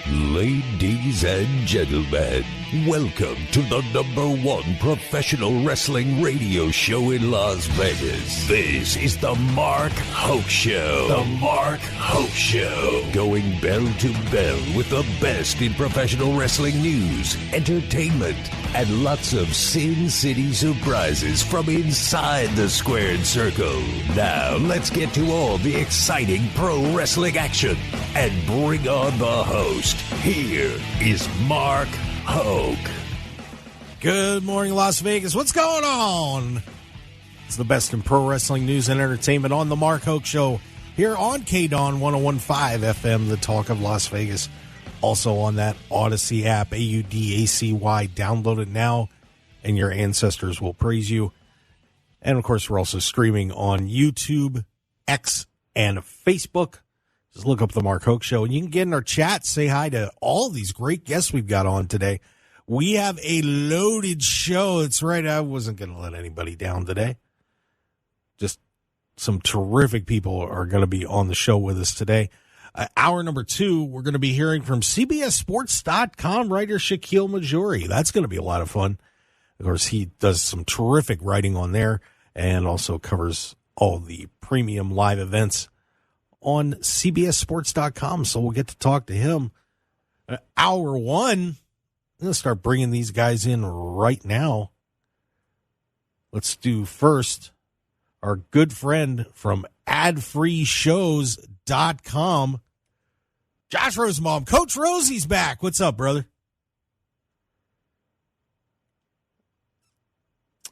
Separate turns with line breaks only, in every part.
Ladies and gentlemen, welcome to the #1 professional wrestling radio show in Las Vegas. This is the Mark Hoke Show. The Mark Hoke Show. Going bell to bell with the best in professional wrestling news, entertainment, and lots of Sin City surprises from inside the squared circle. Now, let's get to all the exciting pro wrestling action and bring on the host. Here is Mark Hoke.
Good morning, Las Vegas. What's going on? It's the best in pro wrestling news and entertainment on the Mark Hoke Show here on KDAWN 101.5 FM, the talk of Las Vegas. Also on that Odyssey app, AUDACY. Download it now, and your ancestors will praise you. And, of course, we're also streaming on YouTube, X, and Facebook. Just look up the Mark Hoke Show, and you can get in our chat, say hi to all these great guests we've got on today. We have a loaded show. That's right, I wasn't going to let anybody down today. Just some terrific people are going to be on the show with us today. Hour number 2, we're going to be hearing from CBSSports.com writer Shakiel Mahjouri. That's going to be a lot of fun. Of course, he does some terrific writing on there and also covers all the premium live events on CBSSports.com, so we'll get to talk to him. Hour 1, I'm going to start bringing these guys in right now. Let's do first our good friend from adfreeshows.com, Josh Rosenbaum. Coach Rosey's back. What's up, brother?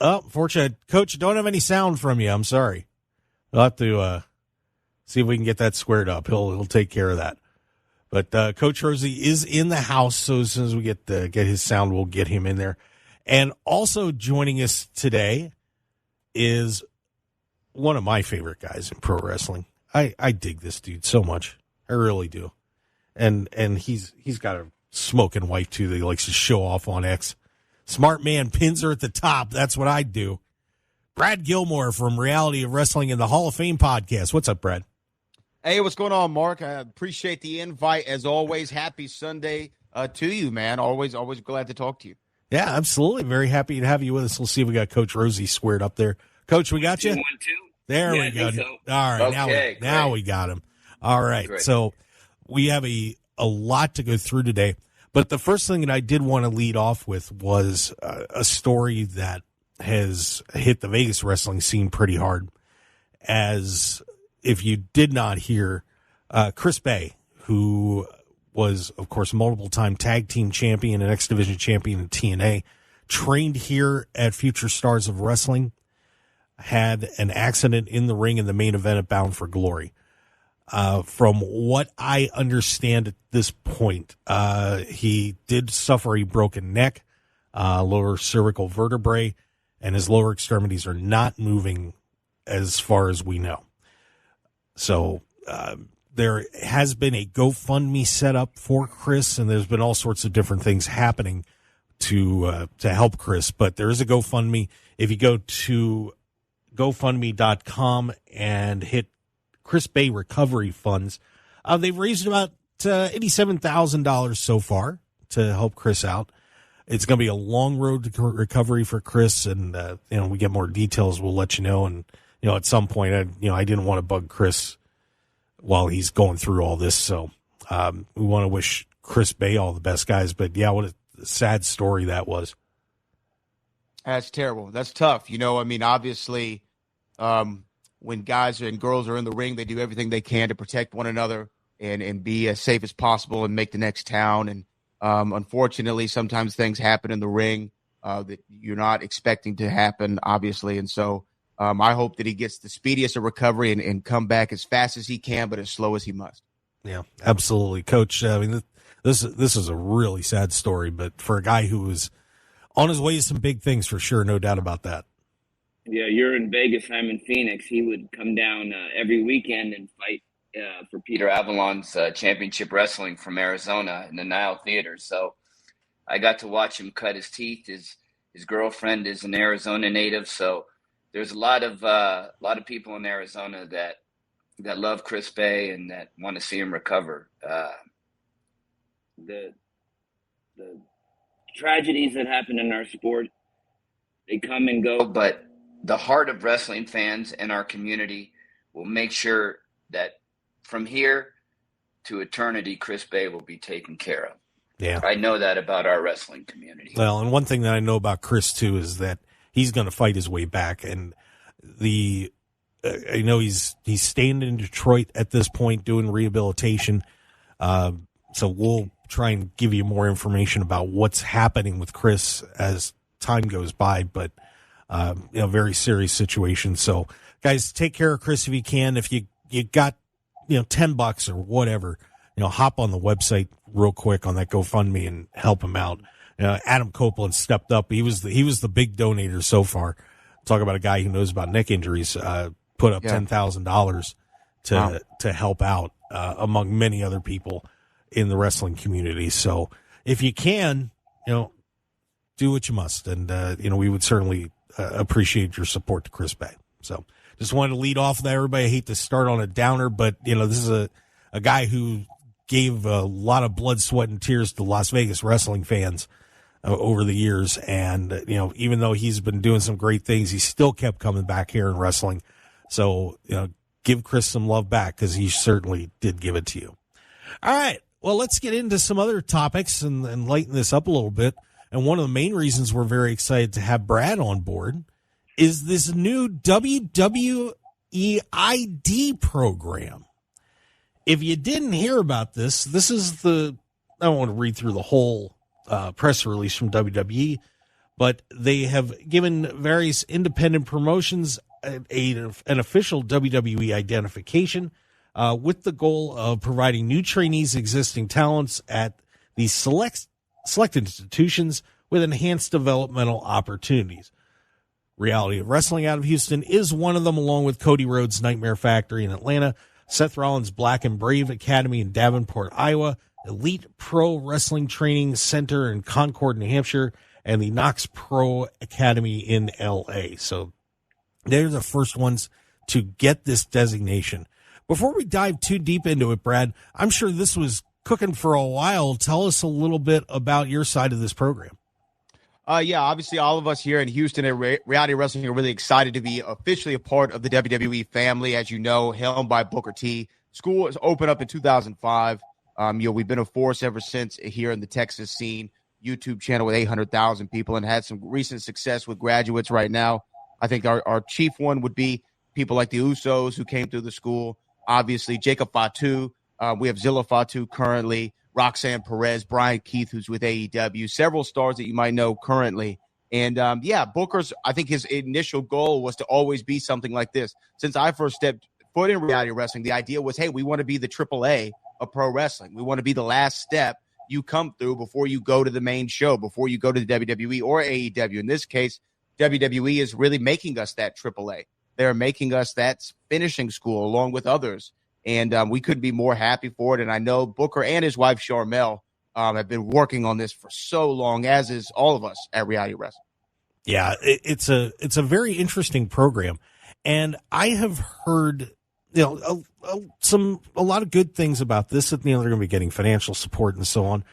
Oh, fortunate. Coach, don't have any sound from you. I'm sorry. We'll have to see if we can get that squared up. He'll take care of that. But Coach Rosey is in the house, so as soon as we get his sound, we'll get him in there. And also joining us today is one of my favorite guys in pro wrestling. I dig this dude so much. I really do. And he's got a smoking wife, too, that he likes to show off on X. Smart man pins her at the top. That's what I do. Brad Gilmore from Reality of Wrestling and the Hall of Fame podcast. What's up, Brad?
Hey, what's going on, Mark? I appreciate the invite. As always, happy Sunday to you, man. Always glad to talk to you.
Yeah, absolutely. Very happy to have you with us. We'll see if we got Coach Rosey squared up there. Coach, we got you?
1, 2.
There we go.
So.
All right, now we got him. All right,
great.
So we have a lot to go through today. But the first thing that I did want to lead off with was a story that has hit the Vegas wrestling scene pretty hard. As if you did not hear, Chris Bay, who was, of course, multiple-time tag team champion and X Division champion in TNA, trained here at Future Stars of Wrestling, had an accident in the ring in the main event at Bound for Glory. From what I understand at this point, he did suffer a broken neck, lower cervical vertebrae, and his lower extremities are not moving as far as we know. So there has been a GoFundMe set up for Chris, and there's been all sorts of different things happening to help Chris. But there is a GoFundMe. If you go to GoFundMe.com and hit Chris Bay Recovery Funds, they've raised about $87,000 so far to help Chris out. It's going to be a long road to recovery for Chris, and we get more details, we'll let you know. And at some point, I didn't want to bug Chris while he's going through all this. So we want to wish Chris Bay all the best, guys. But, yeah, what a sad story that was.
That's terrible. That's tough. Obviously, when guys and girls are in the ring, they do everything they can to protect one another and be as safe as possible and make the next town. And unfortunately, sometimes things happen in the ring that you're not expecting to happen, obviously. And so I hope that he gets the speediest of recovery and come back as fast as he can, but as slow as he must.
Yeah, absolutely. Coach, I mean, this is a really sad story, but for a guy who was on his way to some big things for sure, no doubt about that.
Yeah, you're in Vegas, I'm in Phoenix. He would come down every weekend and fight for Peter Avalon's championship wrestling from Arizona in the Nile Theater. So I got to watch him cut his teeth. His girlfriend is an Arizona native, so there's a lot of people in Arizona that love Chris Bay and that want to see him recover. the tragedies that happen in our sport, they come and go, but the heart of wrestling fans and our community will make sure that from here to eternity, Chris Bay will be taken care of.
Yeah.
I know that about our wrestling community.
Well, and one thing that I know about Chris too is that he's going to fight his way back, and I know he's staying in Detroit at this point doing rehabilitation. So we'll try and give you more information about what's happening with Chris as time goes by, but very serious situation. So guys, take care of Chris if you can. If you got $10 or whatever, hop on the website real quick on that GoFundMe and help him out. Adam Copeland stepped up. He was the big donator so far. Talk about a guy who knows about neck injuries. Put up $10,000 to help out among many other people in the wrestling community. So if you can, do what you must, and we would certainly appreciate your support to Chris Bay. So just wanted to lead off with that. Everybody, I hate to start on a downer, but this is a guy who gave a lot of blood, sweat, and tears to Las Vegas wrestling fans over the years. And, even though he's been doing some great things, he still kept coming back here and wrestling. So, give Chris some love back, because he certainly did give it to you. All right. Well, let's get into some other topics and lighten this up a little bit. And one of the main reasons we're very excited to have Brad on board is this new WWE ID program. If you didn't hear about this is I don't want to read through the whole press release from WWE, but they have given various independent promotions an official WWE identification with the goal of providing new trainees, existing talents at these select institutions with enhanced developmental opportunities. Reality of Wrestling out of Houston is one of them, along with Cody Rhodes' Nightmare Factory in Atlanta, Seth Rollins' Black and Brave Academy in Davenport, Iowa, Elite Pro Wrestling Training Center in Concord, New Hampshire, and the Knox Pro Academy in L.A. So they're the first ones to get this designation. Before we dive too deep into it, Brad, I'm sure this was cooking for a while. Tell us a little bit about your side of this program.
Obviously all of us here in Houston at Reality Wrestling are really excited to be officially a part of the WWE family. As you know, helmed by Booker T. School was opened up in 2005. We've been a force ever since here in the Texas scene. YouTube channel with 800,000 people, and had some recent success with graduates right now. I think our chief one would be people like the Usos who came through the school. Obviously, Jacob Fatu. We have Zilla Fatu currently. Roxanne Perez, Brian Keith, who's with AEW, several stars that you might know currently. And, Booker's, I think his initial goal was to always be something like this. Since I first stepped foot in reality wrestling, the idea was, hey, we want to be the AAA of pro wrestling. We want to be the last step you come through before you go to the main show, before you go to the WWE or AEW. In this case, WWE is really making us that AAA. They're making us that finishing school along with others. And we couldn't be more happy for it. And I know Booker and his wife, Sharmell, have been working on this for so long, as is all of us at Reality Wrestling.
Yeah, it's a very interesting program. And I have heard, a lot of good things about this. That, they're going to be getting financial support and so on.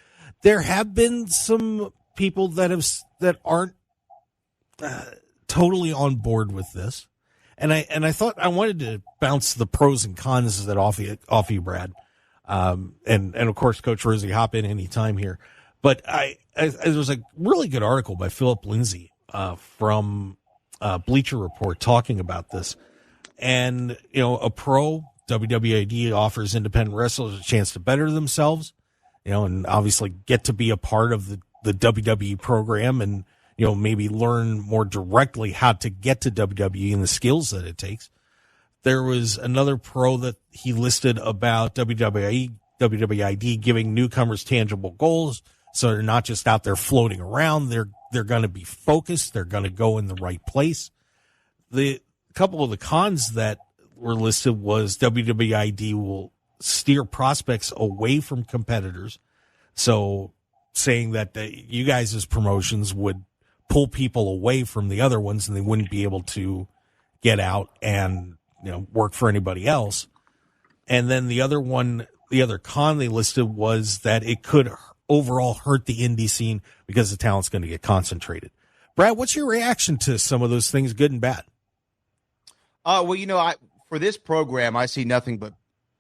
There have been some people that aren't totally on board with this. And I thought I wanted to bounce the pros and cons of that off you, Brad. And of course, Coach Rosey, hop in any time here. But there was a really good article by Philip Lindsay from Bleacher Report talking about this. And, a pro, WWE ID offers independent wrestlers a chance to better themselves, and obviously get to be a part of the WWE program and, maybe learn more directly how to get to WWE and the skills that it takes. There was another pro that he listed about WWE ID giving newcomers tangible goals. So they're not just out there floating around. They're going to be focused. They're going to go in the right place. The couple of the cons that were listed was WWE ID will steer prospects away from competitors. So saying that you guys as promotions would pull people away from the other ones and they wouldn't be able to get out and, work for anybody else. And then the other con they listed was that it could overall hurt the indie scene because the talent's going to get concentrated. Brad, what's your reaction to some of those things, good and bad?
Well, for this program, I see nothing but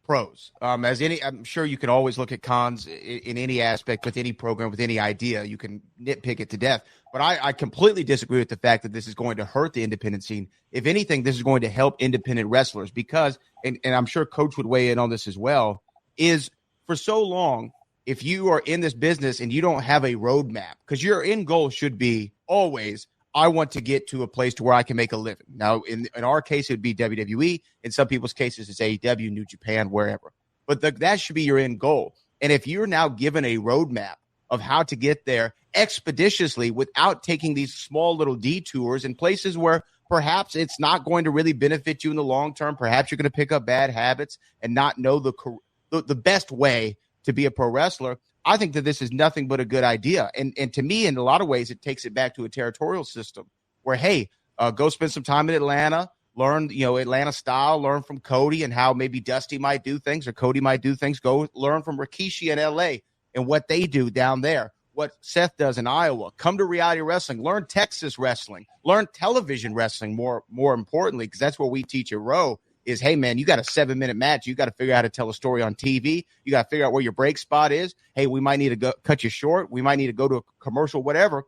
pros. I'm sure you can always look at cons in any aspect with any program, with any idea. You can nitpick it to death. But I completely disagree with the fact that this is going to hurt the independent scene. If anything, this is going to help independent wrestlers because, and I'm sure Coach would weigh in on this as well, is for so long, if you are in this business and you don't have a roadmap, because your end goal should be always, I want to get to a place to where I can make a living. Now, in our case, it would be WWE. In some people's cases, it's AEW, New Japan, wherever. But that should be your end goal. And if you're now given a roadmap of how to get there expeditiously without taking these small little detours in places where perhaps it's not going to really benefit you in the long term, perhaps you're going to pick up bad habits and not know the best way to be a pro wrestler, I think that this is nothing but a good idea. And to me, in a lot of ways, it takes it back to a territorial system where, hey, go spend some time in Atlanta, learn, Atlanta style, learn from Cody and how maybe Dusty might do things or Cody might do things. Go learn from Rikishi in LA and what they do down there, what Seth does in Iowa. Come to reality wrestling, learn Texas wrestling, learn television wrestling more importantly, because that's what we teach at Row. Is, hey, man, you got a 7-minute match. You got to figure out how to tell a story on TV. You got to figure out where your break spot is. Hey, we might need to cut you short. We might need to go to a commercial, whatever.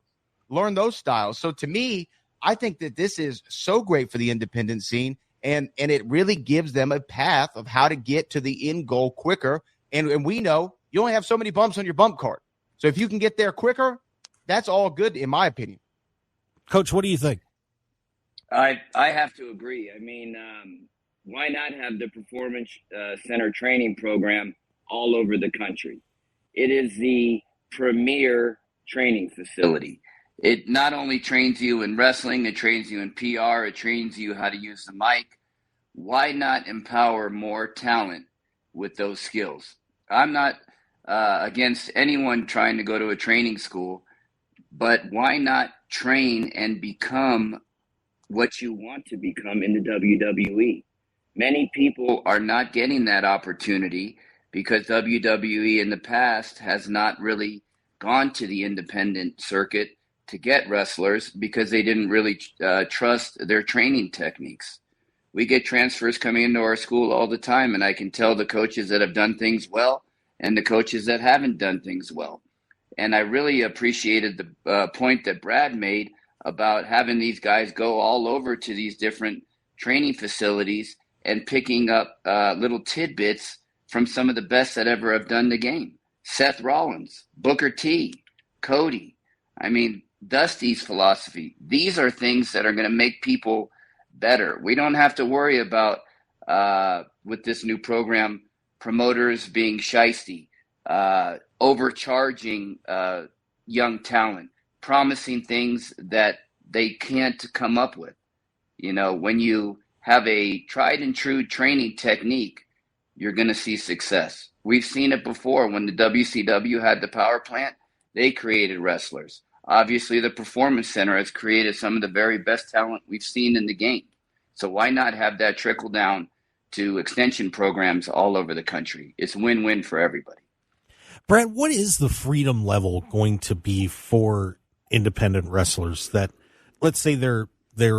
Learn those styles. So to me, I think that this is so great for the independent scene, and it really gives them a path of how to get to the end goal quicker. And we know you only have so many bumps on your bump card. So if you can get there quicker, that's all good, in my opinion.
Coach, what do you think?
I have to agree. I mean, why not have the Performance Center training program all over the country? It is the premier training facility. It not only trains you in wrestling, it trains you in PR, it trains you how to use the mic. Why not empower more talent with those skills? I'm not against anyone trying to go to a training school, but why not train and become what you want to become in the WWE? Many people are not getting that opportunity because WWE in the past has not really gone to the independent circuit to get wrestlers because they didn't really trust their training techniques. We get transfers coming into our school all the time, and I can tell the coaches that have done things well and the coaches that haven't done things well. And I really appreciated the point that Brad made about having these guys go all over to these different training facilities and picking up little tidbits from some of the best that ever have done the game. Seth Rollins, Booker T, Cody. I mean, Dusty's philosophy. These are things that are going to make people better. We don't have to worry about, with this new program, promoters being shysty, overcharging young talent, promising things that they can't come up with. When you have a tried and true training technique, you're going to see success. We've seen it before when the WCW had the power plant, they created wrestlers. Obviously, the Performance Center has created some of the very best talent we've seen in the game. So why not have that trickle down to extension programs all over the country? It's win-win for everybody.
Brad, what is the freedom level going to be for independent wrestlers that, let's say they're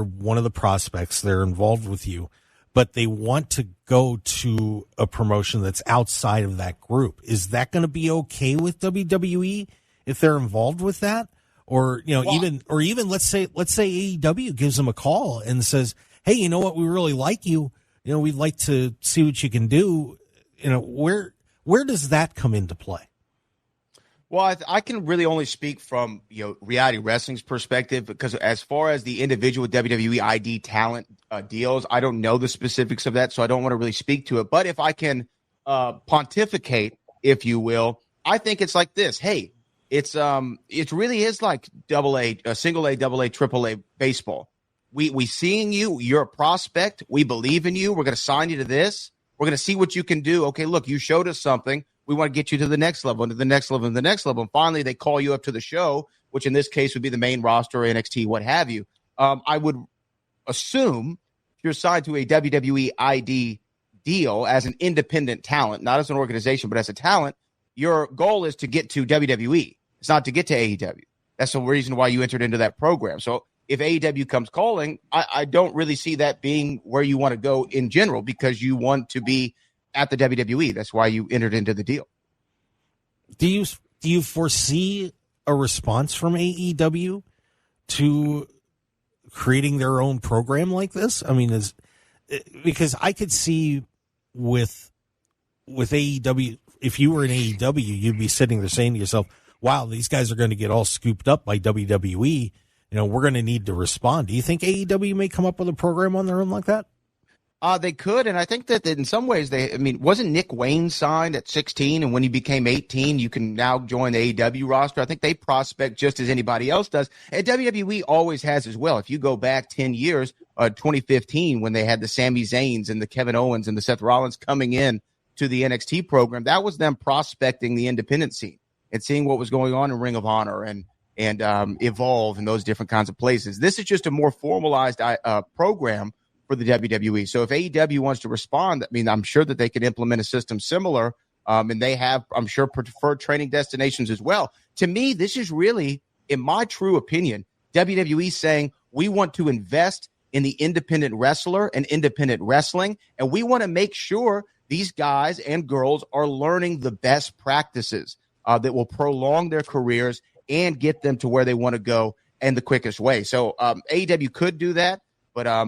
one of the prospects, they're involved with you, but they want to go to a promotion that's outside of that group? Is that going to be okay with WWE if they're involved with that? Or, even let's say AEW gives them a call and says, hey, you know what? We really like you. We'd like to see what you can do. Where does that come into play?
Well, I can really only speak from reality wrestling's perspective, because as far as the individual WWE ID talent deals, I don't know the specifics of that, so I don't want to really speak to it. But if I can pontificate, if you will, I think it's like this. Hey, it really is like single A, double A, triple A baseball. We seeing you, you're a prospect. We believe in you. We're going to sign you to this. We're going to see what you can do. Okay, look, you showed us something. We want to get you to the next level, and to the next level, and the next level. And finally, they call you up to the show, which in this case would be the main roster, NXT, what have you. I would assume if you're signed to a WWE ID deal as an independent talent, not as an organization, but as a talent, your goal is to get to WWE. It's not to get to AEW. That's the reason why you entered into that program. So if AEW comes calling, I don't really see that being where you want to go in general, because you want to be at the WWE. That's why you entered into the deal.
Do you foresee a response from AEW to creating their own program like this? I mean, because I could see with AEW, if you were in AEW, you'd be sitting there saying to yourself, wow, these guys are going to get all scooped up by WWE. We're going to need to respond. Do you think AEW may come up with a program on their own like that?
They could, and I think that in some ways wasn't Nick Wayne signed at 16, and when he became 18, you can now join the AEW roster. I think they prospect just as anybody else does, and WWE always has as well. If you go back 10 years, 2015, when they had the Sami Zayns and the Kevin Owens and the Seth Rollins coming in to the NXT program, that was them prospecting the independent scene and seeing what was going on in Ring of Honor and Evolve and those different kinds of places. This is just a more formalized program for the WWE. So if AEW wants to respond, I'm sure that they could implement a system similar, and they have, I'm sure, preferred training destinations as well. To me, this is really, in my true opinion, WWE saying we want to invest in the independent wrestler and independent wrestling, and we want to make sure these guys and girls are learning the best practices that will prolong their careers and get them to where they want to go in the quickest way. So AEW could do that, but I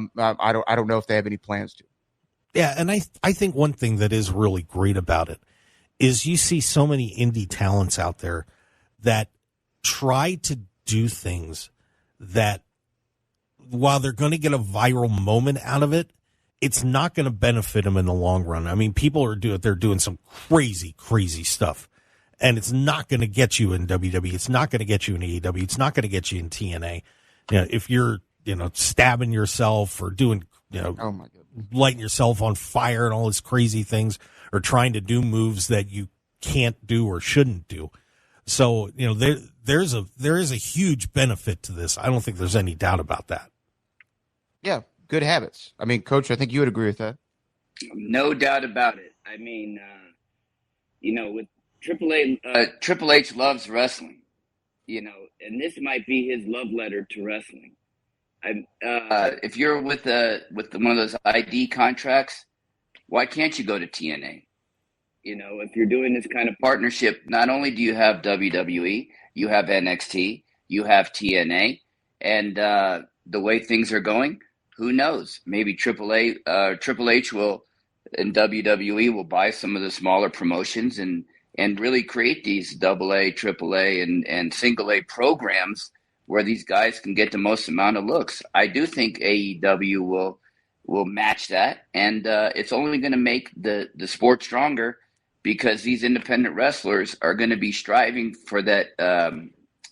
don't know if they have any plans to.
Yeah, and I think one thing that is really great about it is you see so many indie talents out there that try to do things that, while they're going to get a viral moment out of it, it's not going to benefit them in the long run. I mean, people they're doing some crazy, crazy stuff, and it's not going to get you in WWE. It's not going to get you in AEW. It's not going to get you in TNA. If you're, stabbing yourself or doing,
oh my goodness,
lighting yourself on fire and all these crazy things, or trying to do moves that you can't do or shouldn't do. So, there is a huge benefit to this. I don't think there's any doubt about that.
Yeah, good habits. I mean, Coach, I think you would agree with that.
No doubt about it. I mean, with Triple H loves wrestling, and this might be his love letter to wrestling. If you're with one of those ID contracts, why can't you go to TNA? If you're doing this kind of partnership, not only do you have WWE, you have NXT, you have TNA, and the way things are going, who knows? Maybe Triple H will, and WWE will buy some of the smaller promotions and really create these AA, AAA, and single A programs where these guys can get the most amount of looks. I do think AEW will match that, and it's only going to make the sport stronger, because these independent wrestlers are going to be striving for that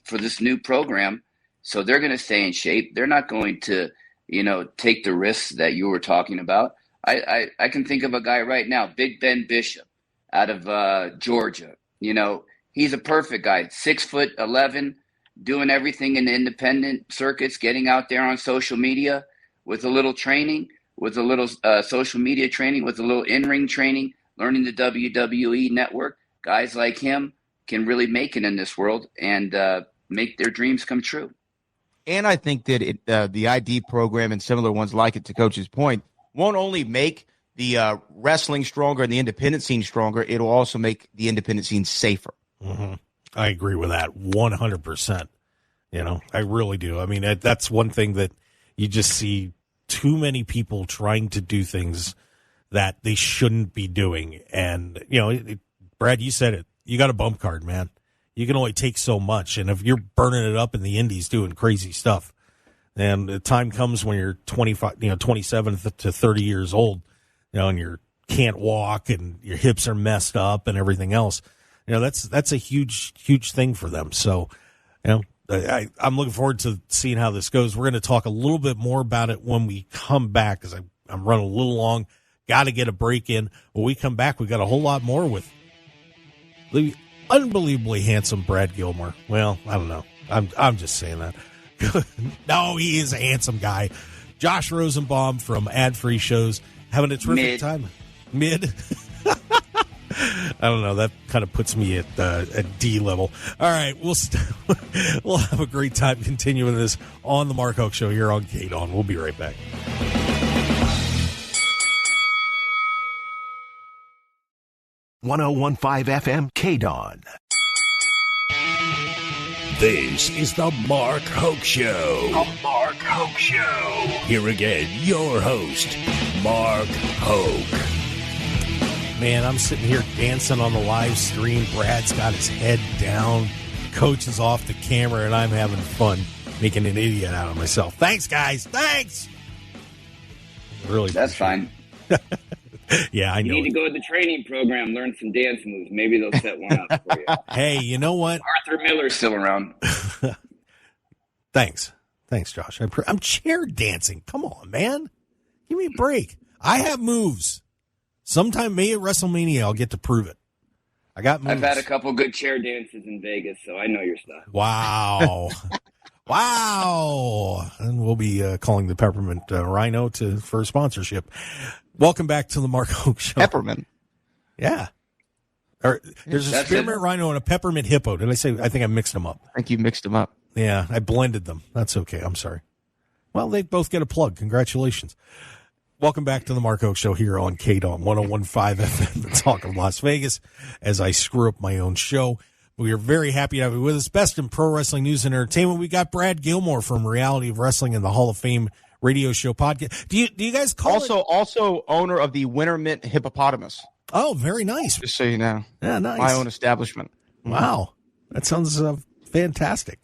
for this new program. So they're going to stay in shape. They're not going to, take the risks that you were talking about. I can think of a guy right now, Big Ben Bishop, out of Georgia. He's a perfect guy, 6'11", doing everything in the independent circuits, getting out there on social media with a little training, with a little social media training, with a little in-ring training, learning the WWE network. Guys like him can really make it in this world and make their dreams come true.
And I think that the ID program and similar ones like it, to Coach's point, won't only make the wrestling stronger and the independent scene stronger, it'll also make the independent scene safer.
Mm-hmm. I agree with that 100%. I really do. I mean, that's one thing that you just see too many people trying to do things that they shouldn't be doing. And, Brad, you said it. You got a bump card, man. You can only take so much. And if you're burning it up in the indies doing crazy stuff, and the time comes when you're 27 to 30 years old, and you can't walk and your hips are messed up and everything else, that's a huge, huge thing for them. So, I'm looking forward to seeing how this goes. We're going to talk a little bit more about it when we come back, because I'm running a little long. Got to get a break in. When we come back, we got a whole lot more with the unbelievably handsome Brad Gilmore. Well, I don't know. I'm just saying that. No, he is a handsome guy. Josh Rosenbaum from Ad Free Shows, having a terrific time. Mid. I don't know. That kind of puts me at D level. All right, we'll have a great time continuing this on the Mark Hoke Show here on KDAWN. We'll be right back.
.1015 FM KDAWN. This is the Mark Hoke Show. The Mark Hoke Show. Here again, your host, Mark Hoke.
Man, I'm sitting here dancing on the live stream. Brad's got his head down. Coach is off the camera, and I'm having fun making an idiot out of myself. Thanks, guys. Thanks. Really,
that's fine.
Yeah, I know.
You need to go to the training program, learn some dance moves. Maybe they'll set one up for you.
Hey, you know what?
Arthur Miller's still around.
Thanks, Josh. I'm chair dancing. Come on, man. Give me a break. I have moves. Sometime maybe at WrestleMania, I'll get to prove it. I got moves.
I've had a couple good chair dances in Vegas, so I know your stuff.
Wow. Wow. And we'll be calling the Peppermint Rhino for sponsorship. Welcome back to the Mark Hoke Show.
Peppermint.
Yeah. There's a spearmint rhino and a peppermint hippo. Did I say? I think I mixed them up.
I think you mixed them up.
Yeah, I blended them. That's okay. I'm sorry. Well, they both get a plug. Congratulations. Welcome back to the Mark Hoke Show here on KDAWN 101.5 FM, the talk of Las Vegas, as I screw up my own show. We are very happy to have you with us. Best in pro wrestling news and entertainment. We got Brad Gilmore from Reality of Wrestling and the Hall of Fame radio show podcast. Do you guys call
also owner of the Winter Mint Hippopotamus?
Oh, very nice.
Just so you know.
Yeah, nice.
My own establishment.
Wow. That sounds fantastic.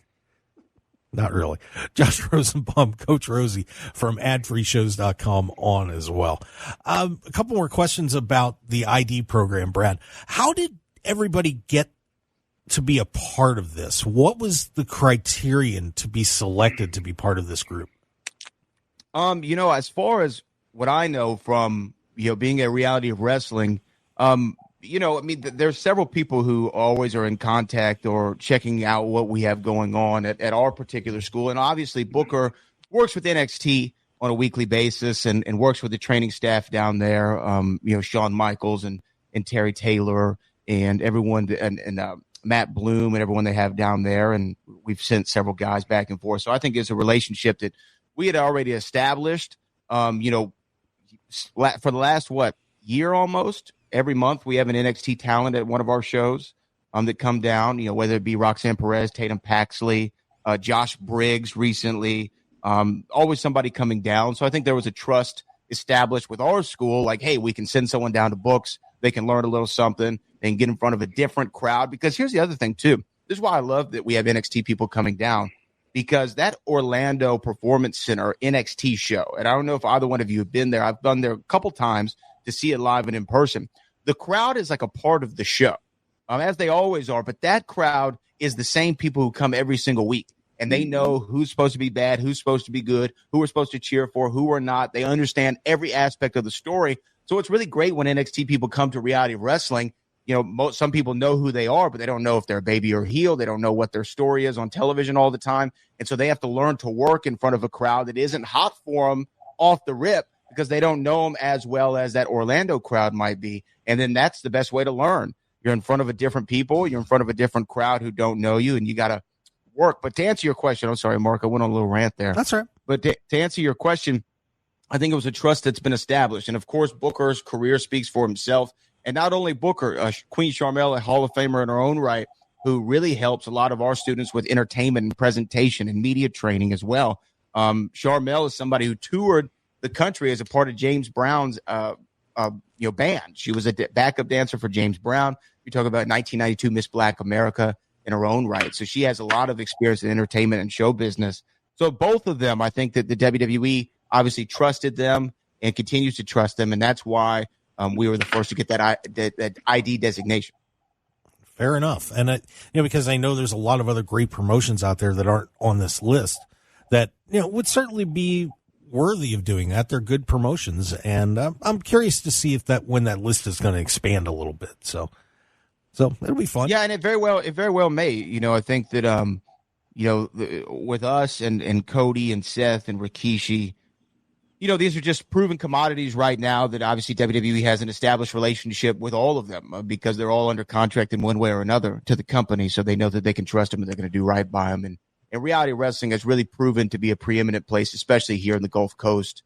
Not really. Josh Rosenbaum, Coach Rosey from adfreeshows.com on as well. A couple more questions about the ID program, Brad. How did everybody get to be a part of this? What was the criterion to be selected to be part of this group?
As far as what I know from, being a Reality of Wrestling, there's several people who always are in contact or checking out what we have going on at our particular school. And obviously Booker works with NXT on a weekly basis and works with the training staff down there. Shawn Michaels and Terry Taylor and everyone and Matt Bloom and everyone they have down there. And we've sent several guys back and forth. So I think it's a relationship that we had already established, for the last, year almost. Every month we have an NXT talent at one of our shows that come down, whether it be Roxanne Perez, Tatum Paxley, Josh Briggs recently, always somebody coming down. So I think there was a trust established with our school, like, hey, we can send someone down to Books. They can learn a little something and get in front of a different crowd. Because here's the other thing, too. This is why I love that we have NXT people coming down, because that Orlando Performance Center NXT show, and I don't know if either one of you have been there. I've been there a couple times to see it live and in person. The crowd is like a part of the show, as they always are. But that crowd is the same people who come every single week. And they know who's supposed to be bad, who's supposed to be good, who we're supposed to cheer for, who we're not. They understand every aspect of the story. So it's really great when NXT people come to Reality of Wrestling. Some people know who they are, but they don't know if they're a baby or heel. They don't know what their story is on television all the time. And so they have to learn to work in front of a crowd that isn't hot for them off the rip, because they don't know them as well as that Orlando crowd might be. And then that's the best way to learn. You're in front of a different people. You're in front of a different crowd who don't know you, and you got to work. But to answer your question, I'm sorry, Mark, I went on a little rant there.
That's right.
But to answer your question, I think it was a trust that's been established. And, of course, Booker's career speaks for himself. And not only Booker, Queen Sharmell, a Hall of Famer in her own right, who really helps a lot of our students with entertainment and presentation and media training as well. Sharmell is somebody who toured the country as a part of James Brown's band. She was a backup dancer for James Brown. You talk about 1992 Miss Black America in her own right. So she has a lot of experience in entertainment and show business. So both of them, I think that the WWE obviously trusted them and continues to trust them. And that's why we were the first to get that ID designation.
Fair enough. And, because I know there's a lot of other great promotions out there that aren't on this list that, would certainly be worthy of doing that. They're good promotions. And I'm curious to see when that list is going to expand a little bit. So it'll be fun.
Yeah. And it very well may, I think that, with us and Cody and Seth and Rikishi, these are just proven commodities right now that obviously WWE has an established relationship with all of them because they're all under contract in one way or another to the company. So they know that they can trust them and they're going to do right by them. And reality wrestling has really proven to be a preeminent place, especially here in the Gulf Coast,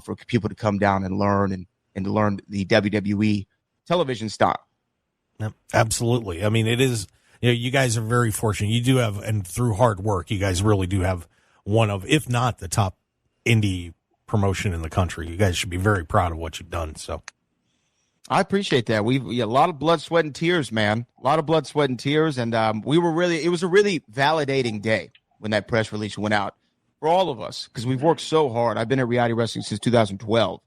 for people to come down and learn and to learn the WWE television style.
Yeah, absolutely. I mean, it is, you guys are very fortunate. You do have, and through hard work, you guys really do have one of, if not the top indie promotion in the country. You guys should be very proud of what you've done. So
I appreciate that. A lot of blood, sweat, and tears, man. A lot of blood, sweat, and tears. And it was a really validating day when that press release went out for all of us, because we've worked so hard. I've been at reality wrestling since 2012.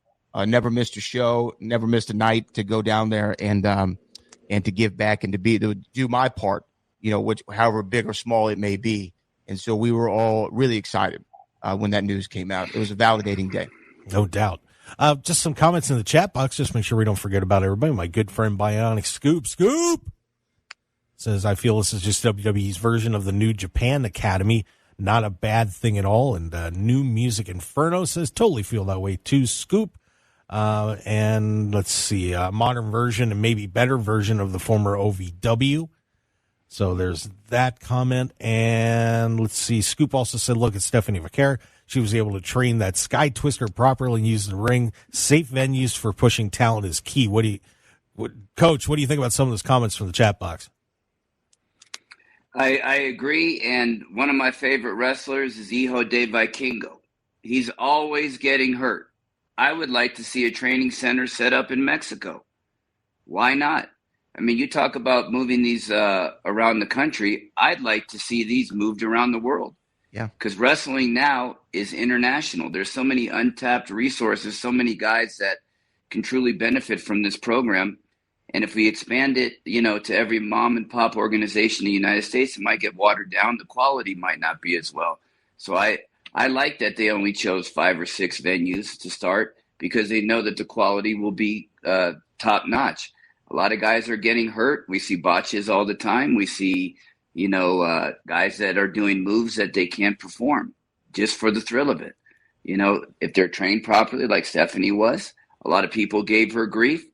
Never missed a show, never missed a night to go down there and to give back and to do my part, which, however big or small it may be. And so we were all really excited when that news came out. It was a validating day.
No doubt. Just some comments in the chat box. Just make sure we don't forget about everybody. My good friend Bionic Scoop says, I feel this is just WWE's version of the New Japan Academy. Not a bad thing at all. And New Music Inferno says, totally feel that way too, Scoop. And let's see, a modern version and maybe better version of the former OVW. So there's that comment. And let's see, Scoop also said, look at Stephanie Vaquer. She was able to train that Sky Twister properly and use the ring. Safe venues for pushing talent is key. Coach, what do you think about some of those comments from the chat box?
I agree. And one of my favorite wrestlers is Hijo de Vikingo. He's always getting hurt. I would like to see a training center set up in Mexico. Why not? I mean, you talk about moving these around the country. I'd like to see these moved around the world.
Yeah.
Because wrestling now is international. There's so many untapped resources, so many guys that can truly benefit from this program. And if we expand it, to every mom and pop organization in the United States, it might get watered down. The quality might not be as well. So I like that they only chose 5 or 6 venues to start, because they know that the quality will be top notch. A lot of guys are getting hurt. We see botches all the time. We see, guys that are doing moves that they can't perform just for the thrill of it. If they're trained properly, like Stephanie was, a lot of people gave her grief.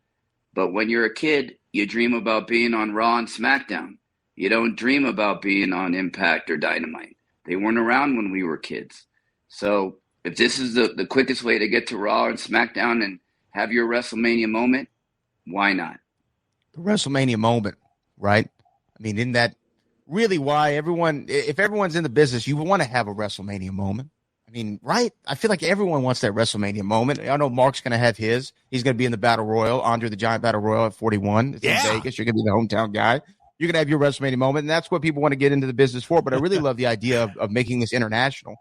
But when you're a kid, you dream about being on Raw and SmackDown. You don't dream about being on Impact or Dynamite. They weren't around when we were kids. So if this is the quickest way to get to Raw and SmackDown and have your WrestleMania moment, why not?
The WrestleMania moment, right? I mean, isn't that really why if everyone's in the business, you want to have a WrestleMania moment? I mean, right? I feel like everyone wants that WrestleMania moment. I know Mark's going to have his. He's going to be in the Battle Royal, Andre the Giant Battle Royal at 41. It's in Vegas. You're going to be the hometown guy. You're going to have your WrestleMania moment, and that's what people want to get into the business for. But I really love the idea of making this international,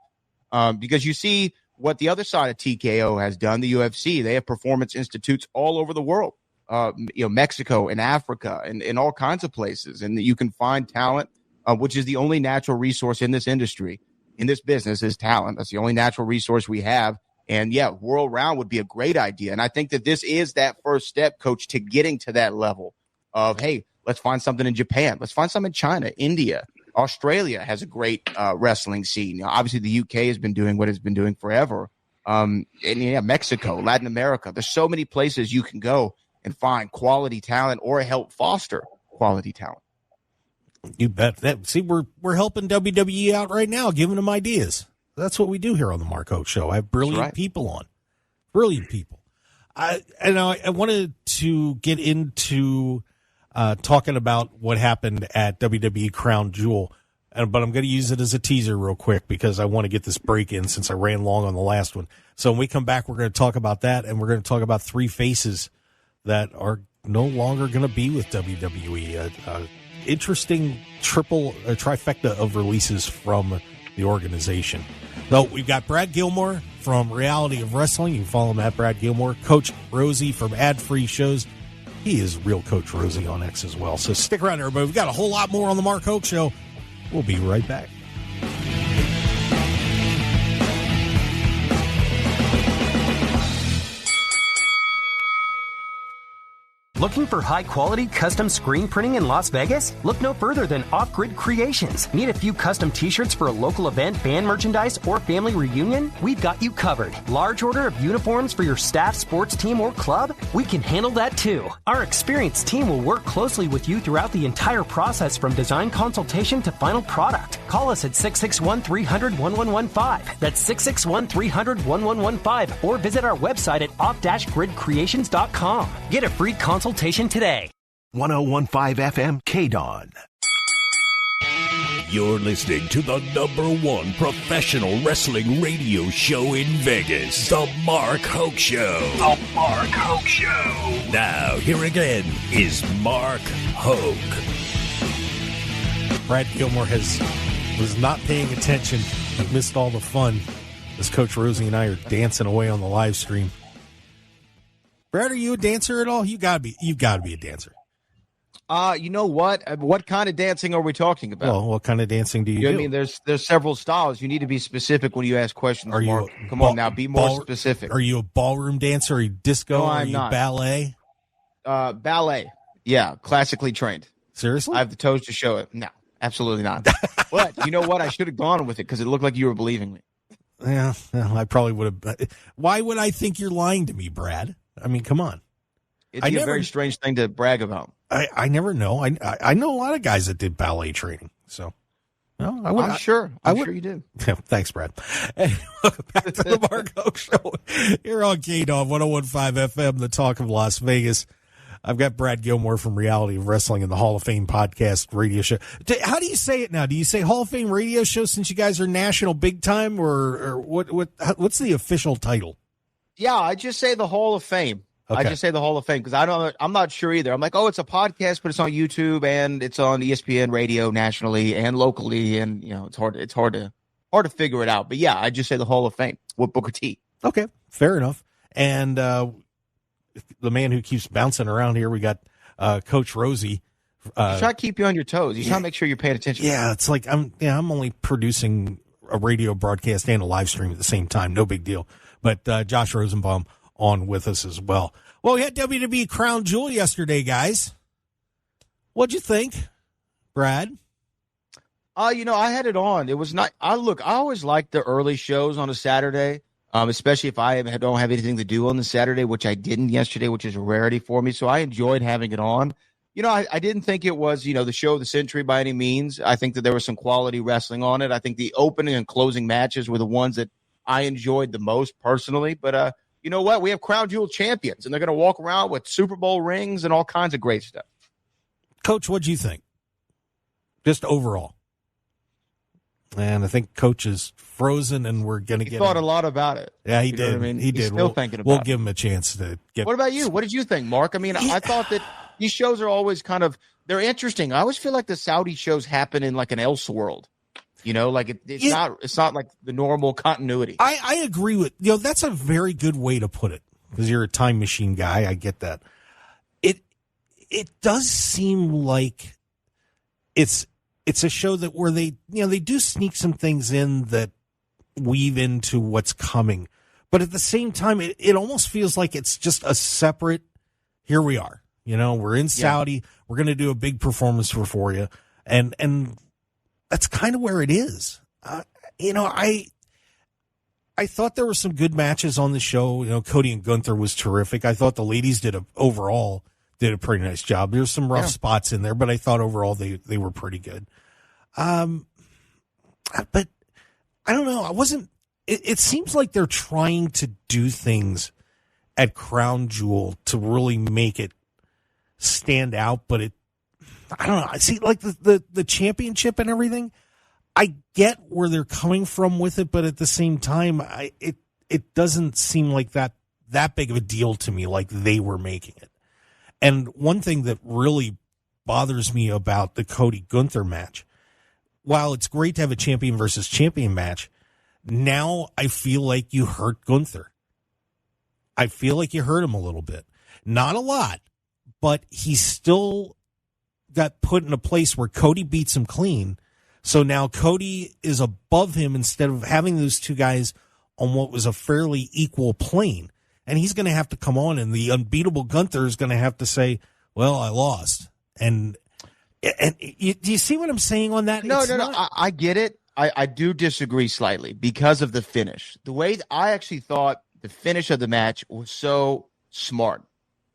because you see what the other side of TKO has done, the UFC. They have performance institutes all over the world, Mexico and Africa and in all kinds of places. And you can find talent, which is the only natural resource in this industry. In this business is talent. That's the only natural resource we have. And world round would be a great idea. And I think that this is that first step, Coach, to getting to that level of, hey, let's find something in Japan. Let's find something in China, India. Australia has a great wrestling scene. Obviously, the UK has been doing what it's been doing forever. Mexico, Latin America. There's so many places you can go and find quality talent or help foster quality talent.
You bet. We're helping WWE out right now, giving them ideas. That's what we do here on the Mark Hoke Show. I have brilliant people on. Brilliant people. I wanted to get into talking about what happened at WWE Crown Jewel, but I'm going to use it as a teaser real quick because I want to get this break in since I ran long on the last one. So when we come back, we're going to talk about that, and we're going to talk about 3 faces that are no longer going to be with WWE. Interesting trifecta of releases from the organization. So we've got Brad Gilmore from Reality of Wrestling. You can follow him at Brad Gilmore. Coach Rosey from Ad Free Shows. He is Real Coach Rosey on X as well. So stick around, everybody. We've got a whole lot more on the Mark Hoke Show. We'll be right back.
Looking for high-quality custom screen printing in Las Vegas? Look no further than Off-Grid Creations. Need a few custom t-shirts for a local event, band merchandise, or family reunion? We've got you covered. Large order of uniforms for your staff, sports team, or club? We can handle that too. Our experienced team will work closely with you throughout the entire process from design consultation to final product. Call us at 661-300-1115. That's 661-300-1115. Or visit our website at off-gridcreations.com. Get a free consultation today.
101.5 FM KDAWN.
You're listening to the #1 professional wrestling radio show in Vegas, The Mark Hoke Show. The Mark Hoke Show. Now, here again is Mark Hoke.
Brad Gilmore was not paying attention. He missed all the fun as Coach Rosey and I are dancing away on the live stream. Brad, are you a dancer at all? You've got to be a dancer.
You know what? What kind of dancing are we talking about?
Well, what kind of dancing do you do?
I mean, there's several styles. You need to be specific when you ask questions, Mark. Come on now, be more specific.
Are you a ballroom dancer? Are you disco?
No,
are
I'm
you
not.
Ballet?
Ballet. Yeah, classically trained.
Seriously?
I have the toes to show it. No, absolutely not. But you know what? I should have gone with it because it looked like you were believing me.
Yeah, I probably would have. Why would I think you're lying to me, Brad? I mean, come on.
It's a very strange thing to brag about.
I never know. I know a lot of guys that did ballet training. So, no,
I'm sure you do.
Yeah, thanks, Brad. Hey, welcome back to the Mark Hoke Show here on KDAWN 101.5 FM, the talk of Las Vegas. I've got Brad Gilmore from Reality of Wrestling and the Hall of Fame podcast radio show. How do you say it now? Do you say Hall of Fame radio show since you guys are national big time, or what's the official title?
Yeah, I just say the Hall of Fame. Okay. I just say the Hall of Fame because I'm not sure either. I'm like, oh, it's a podcast, but it's on YouTube and it's on ESPN radio nationally and locally, and it's hard to figure it out. But yeah, I just say the Hall of Fame with Booker T.
Okay, fair enough. And the man who keeps bouncing around here, we got Coach Rosey.
He's trying to keep you on your toes. He's trying to make sure you're paying attention.
Yeah, it's like I'm only producing a radio broadcast and a live stream at the same time. No big deal. But Josh Rosenbaum on with us as well. Well, we had WWE Crown Jewel yesterday, guys. What'd you think, Brad?
I had it on. It was not. I always like the early shows on a Saturday, especially if I don't have anything to do on the Saturday, which I didn't yesterday, which is a rarity for me. So I enjoyed having it on. I didn't think it was, the show of the century by any means. I think that there was some quality wrestling on it. I think the opening and closing matches were the ones that I enjoyed the most personally. But you know what? We have Crown Jewel champions, and they're going to walk around with Super Bowl rings and all kinds of great stuff.
Coach, what'd you think? Just overall. And I think Coach is frozen, and we're going to get.
He thought a lot about it.
Yeah, he did.
What I mean?
He
He's
did.
Still thinking about it.
We'll give him a chance to get.
What about you? What did you think, Mark? I mean, I thought that these shows are always they're interesting. I always feel like the Saudi shows happen in like an Elseworld. It's not like the normal continuity.
I agree with that's a very good way to put it because you're a time machine guy. I get that. It does seem like it's a show that where they do sneak some things in that weave into what's coming, but at the same time it almost feels like it's just a separate. Here we are, we're in Saudi. We're going to do a big performance for you, and that's kind of where it is. I thought there were some good matches on the show. Cody and Gunther was terrific. I thought the ladies did a pretty nice job. There's some rough spots in there, but I thought overall they were pretty good. But I don't know. It seems like they're trying to do things at Crown Jewel to really make it stand out, but I don't know. I see like the championship and everything. I get where they're coming from with it, but at the same time, it doesn't seem like that big of a deal to me like they were making it. And one thing that really bothers me about the Cody Gunther match, while it's great to have a champion versus champion match, now I feel like you hurt Gunther. I feel like you hurt him a little bit. Not a lot, but he's still got put in a place where Cody beats him clean. So now Cody is above him instead of having those two guys on what was a fairly equal plane. And he's going to have to come on, and the unbeatable Gunther is going to have to say, well, I lost. And do you see what I'm saying on that?
No. I get it. I do disagree slightly because of the finish. The way I actually thought the finish of the match was so smart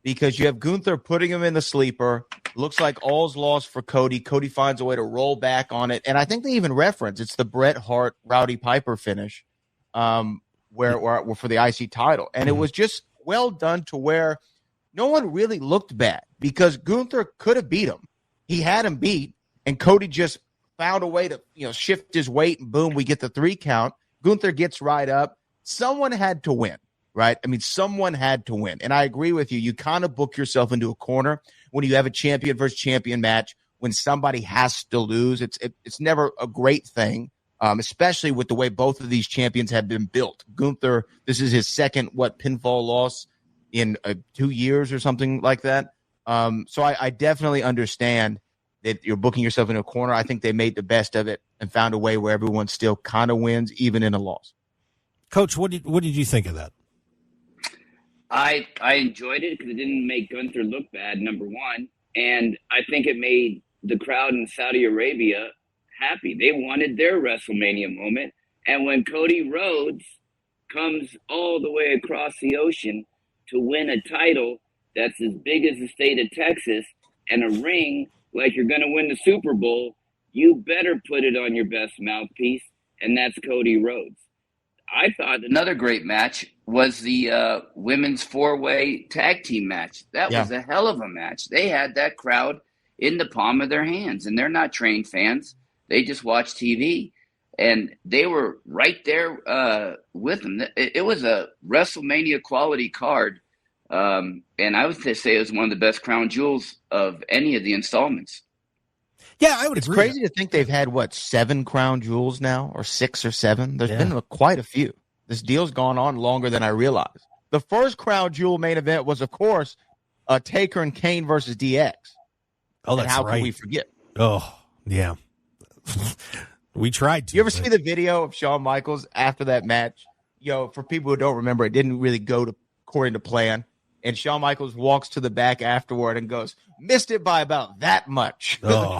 because you have Gunther putting him in the sleeper. Looks like all's lost for Cody. Cody finds a way to roll back on it. And I think they even reference it's the Bret Hart Rowdy Piper finish where for the IC title. And it was just well done to where no one really looked bad because Gunther could have beat him. He had him beat, and Cody just found a way to shift his weight, and boom, we get the 3 count. Gunther gets right up. Someone had to win, right? I mean, someone had to win. And I agree with you. You kind of book yourself into a corner when you have a champion versus champion match, when somebody has to lose. It's never a great thing, especially with the way both of these champions have been built. Gunther, this is his second, pinfall loss in 2 years or something like that. So I definitely understand that you're booking yourself in a corner. I think they made the best of it and found a way where everyone still kind of wins, even in a loss.
Coach, what did you think of that?
I enjoyed it because it didn't make Gunther look bad, number one. And I think it made the crowd in Saudi Arabia happy. They wanted their WrestleMania moment. And when Cody Rhodes comes all the way across the ocean to win a title that's as big as the state of Texas and a ring like you're going to win the Super Bowl, you better put it on your best mouthpiece, and that's Cody Rhodes. I thought another great match was the women's 4-way tag team match. That was a hell of a match. They had that crowd in the palm of their hands, and they're not trained fans. They just watch TV, and they were right there with them. It was a WrestleMania quality card, and I would say it was one of the best crown jewels of any of the installments.
Yeah, I would agree.
It's crazy to think they've had, 7 crown jewels now, or 6 or 7? There's been quite a few. This deal's gone on longer than I realized. The first crown jewel main event was, of course, Taker and Kane versus DX.
Oh, that's
how
right.
could we forget?
Oh, yeah. We tried to.
You ever see the video of Shawn Michaels after that match? For people who don't remember, it didn't really go according to plan. And Shawn Michaels walks to the back afterward and goes, missed it by about that much.
Oh.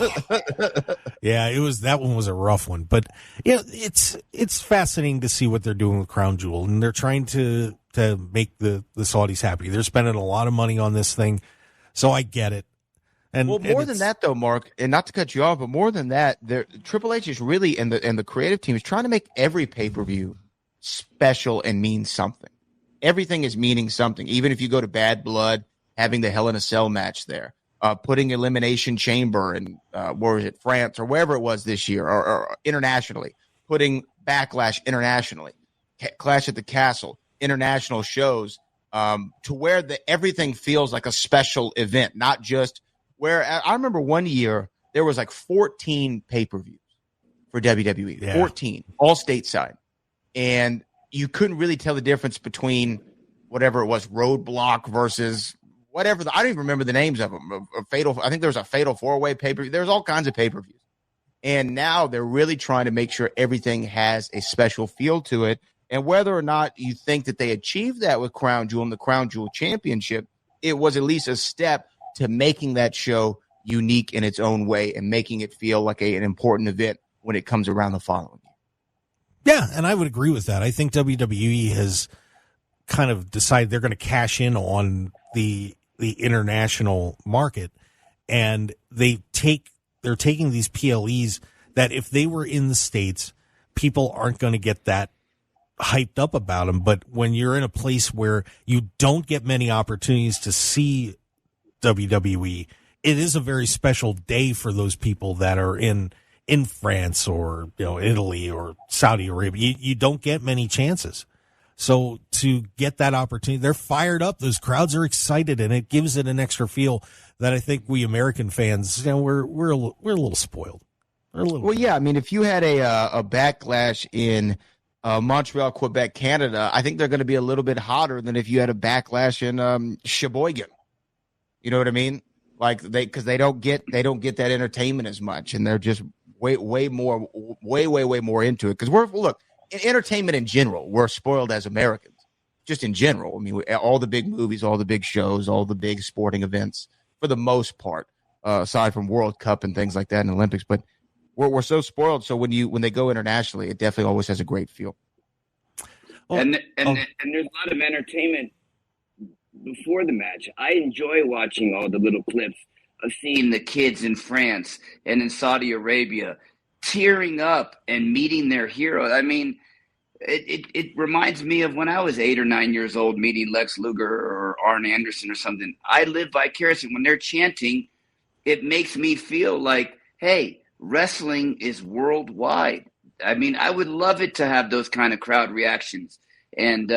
Yeah, that one was a rough one. But it's fascinating to see what they're doing with Crown Jewel. And they're trying to make the Saudis happy. They're spending a lot of money on this thing. So I get it. And
more than that, though, Mark, and not to cut you off, but more than that, Triple H is really, and the creative team is trying to make every pay-per-view special and mean something. Everything is meaning something. Even if you go to Bad Blood, having the Hell in a Cell match there, putting Elimination Chamber in, France or wherever it was this year, or internationally, putting Backlash internationally, Clash at the Castle, international shows, to where everything feels like a special event, not just where I remember one year there was 14 pay-per-views for WWE, 14, all stateside. And you couldn't really tell the difference between whatever it was, Roadblock versus whatever. I don't even remember the names of them. I think there was a Fatal 4-Way pay-per-view. There's all kinds of pay-per-views. And now they're really trying to make sure everything has a special feel to it. And whether or not you think that they achieved that with Crown Jewel and the Crown Jewel Championship, it was at least a step to making that show unique in its own way and making it feel like an important event when it comes around the following year.
Yeah, and I would agree with that. I think WWE has kind of decided they're going to cash in on the international market, and they're taking these PLEs that if they were in the States, people aren't going to get that hyped up about them. But when you're in a place where you don't get many opportunities to see WWE, it is a very special day for those people that are in France or Italy or Saudi Arabia. You don't get many chances. So to get that opportunity, they're fired up. Those crowds are excited, and it gives it an extra feel that I think we American fans, we're a little spoiled.
Yeah. I mean, if you had a Backlash in Montreal, Quebec, Canada, I think they're going to be a little bit hotter than if you had a Backlash in Sheboygan. You know what I mean? Because they don't get that entertainment as much, and they're just way more into it. Because in entertainment in general, we're spoiled as Americans, just in general. I mean, all the big movies, all the big shows, all the big sporting events. for the most part, aside from World Cup and things like that and Olympics. But we're so spoiled. So when they go internationally, it definitely always has a great feel.
And there's a lot of entertainment before the match. I enjoy watching all the little clips of seeing the kids in France and in Saudi Arabia tearing up and meeting their hero. I mean, it reminds me of when I was 8 or 9 years old, meeting Lex Luger or Arn Anderson or something. I live vicariously. When they're chanting, it makes me feel like, hey, wrestling is worldwide. I mean, I would love it to have those kind of crowd reactions and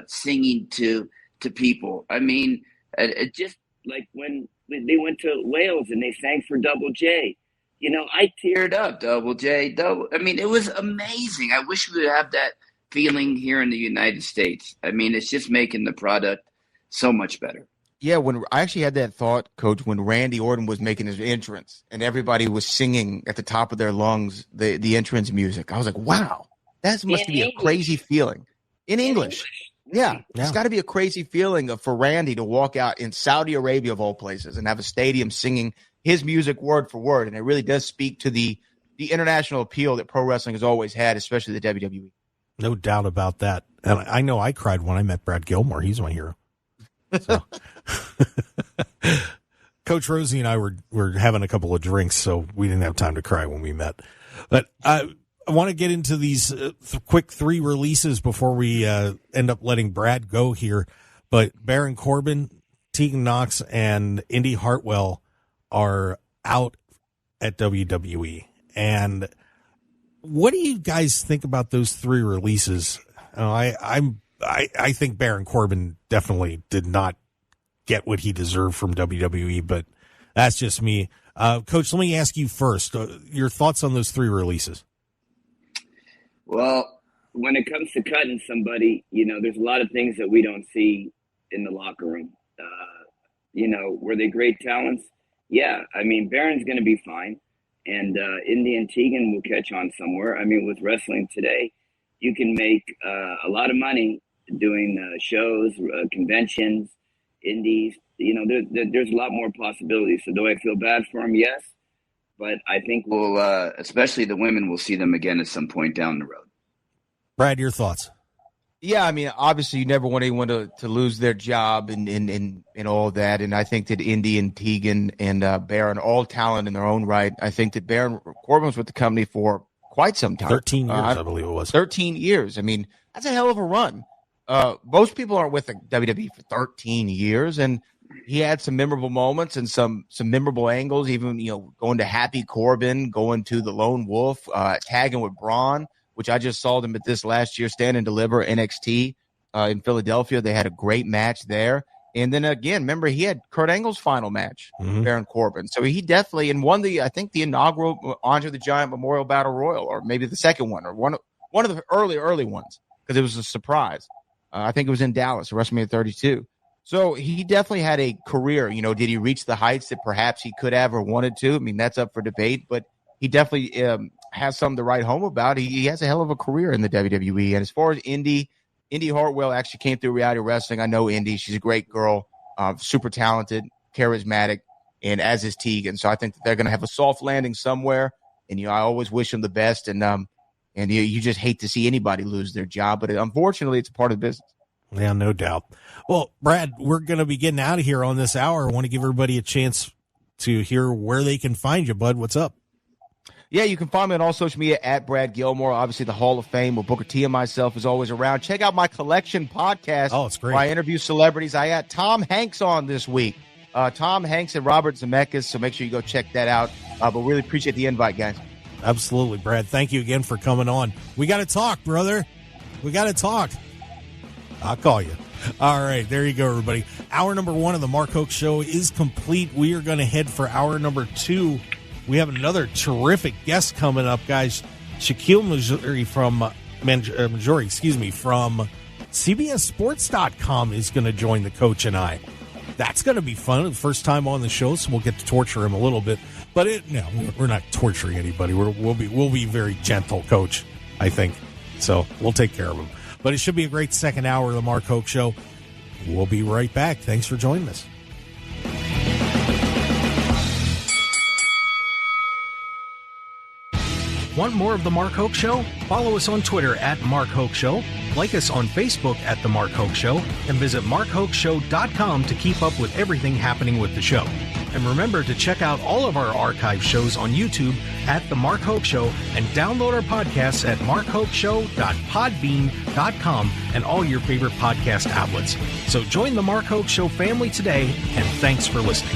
singing to people. I mean, it just like when they went to Wales and they sang for Double J. You know, I teared up. Double J, double. I mean, it was amazing. I wish we would have that feeling here in the United States. I mean, it's just making the product so much better.
Yeah, when I actually had that thought, Coach, when Randy Orton was making his entrance and everybody was singing at the top of their lungs the entrance music, I was like, wow, that must be a crazy feeling. In English. Yeah, it's got to be a crazy feeling for Randy to walk out in Saudi Arabia, of all places, and have a stadium singing his music word for word. And it really does speak to the international appeal that pro wrestling has always had, especially the WWE.
No doubt about that. And I know I cried when I met Brad Gilmore. He's my hero. So. Coach Rosey and I were having a couple of drinks, so we didn't have time to cry when we met. But I want to get into these quick 3 releases before we end up letting Brad go here. But Baron Corbin, Tegan Knox, and Indy Hartwell are out at WWE. And what do you guys think about those 3 releases? I think Baron Corbin definitely did not get what he deserved from WWE, but that's just me. Coach, let me ask you first, your thoughts on those 3 releases.
Well, when it comes to cutting somebody, you know, there's a lot of things that we don't see in the locker room. You know, were they great talents? Yeah. I mean, Baron's going to be fine. And Indy and Tegan will catch on somewhere. I mean, with wrestling today, you can make a lot of money doing shows, conventions, indies. You know, there's a lot more possibilities. So do I feel bad for them? Yes. But I think we'll, especially the women, will see them again at some point down the road.
Brad, your thoughts?
Yeah, I mean, obviously you never want anyone to lose their job and all that. And I think that Indy and Tegan and Baron, all talent in their own right. I think that Baron Corbin was with the company for quite some time.
13 years, I believe it was.
13 years. I mean, that's a hell of a run. Most people aren't with the WWE for 13 years. And he had some memorable moments and some memorable angles, even, you know, going to Happy Corbin, going to the Lone Wolf, tagging with Braun, which I just saw them at this last year, Stand and Deliver NXT in Philadelphia. They had a great match there. And then again, remember, he had Kurt Angle's final match, Baron Corbin. So he definitely, and won the inaugural Andre the Giant Memorial Battle Royal, or maybe the second one, or one of the early ones, because it was a surprise. I think it was in Dallas, WrestleMania 32. So he definitely had a career. You know, did he reach the heights that perhaps he could have or wanted to? I mean, that's up for debate, but he definitely has something to write home about. He has a hell of a career in the WWE. And as far as Indy Hartwell actually came through reality wrestling. I know Indy. She's a great girl, super talented, charismatic, and as is Tegan. So I think that they're going to have a soft landing somewhere. And, you know, I always wish them the best. And you just hate to see anybody lose their job. But unfortunately, it's a part of the business.
Yeah, no doubt. Well, Brad, we're going to be getting out of here on this hour. I want to give everybody a chance to hear where they can find you, bud. What's up?
Yeah, you can find me on all social media at Brad Gilmore. Obviously, the Hall of Fame with Booker T and myself is always around. Check out my collection podcast.
Oh, it's great.
Where I interview celebrities. I got Tom Hanks on this week. Tom Hanks and Robert Zemeckis, so make sure you go check that out. But really appreciate the invite, guys.
Absolutely, Brad. Thank you again for coming on. We got to talk, brother. We got to talk. I'll call you. All right, there you go, everybody. Hour number 1 of the Mark Hoke Show is complete. We are going to head for hour number 2. We have another terrific guest coming up, guys. Shakiel Mahjouri from from CBSSports.com is going to join the coach and I. That's going to be fun. First time on the show, so we'll get to torture him a little bit. But no, we're not torturing anybody. We'll be very gentle, Coach, I think. So we'll take care of him. But it should be a great second hour of the Mark Hoke Show. We'll be right back. Thanks for joining us.
Want more of The Mark Hoke Show? Follow us on Twitter at Mark Hoke Show, like us on Facebook at The Mark Hoke Show, and visit markhokeshow.com to keep up with everything happening with the show. And remember to check out all of our archive shows on YouTube at The Mark Hoke Show and download our podcasts at markhokeshow.podbean.com and all your favorite podcast outlets. So join The Mark Hoke Show family today, and thanks for listening.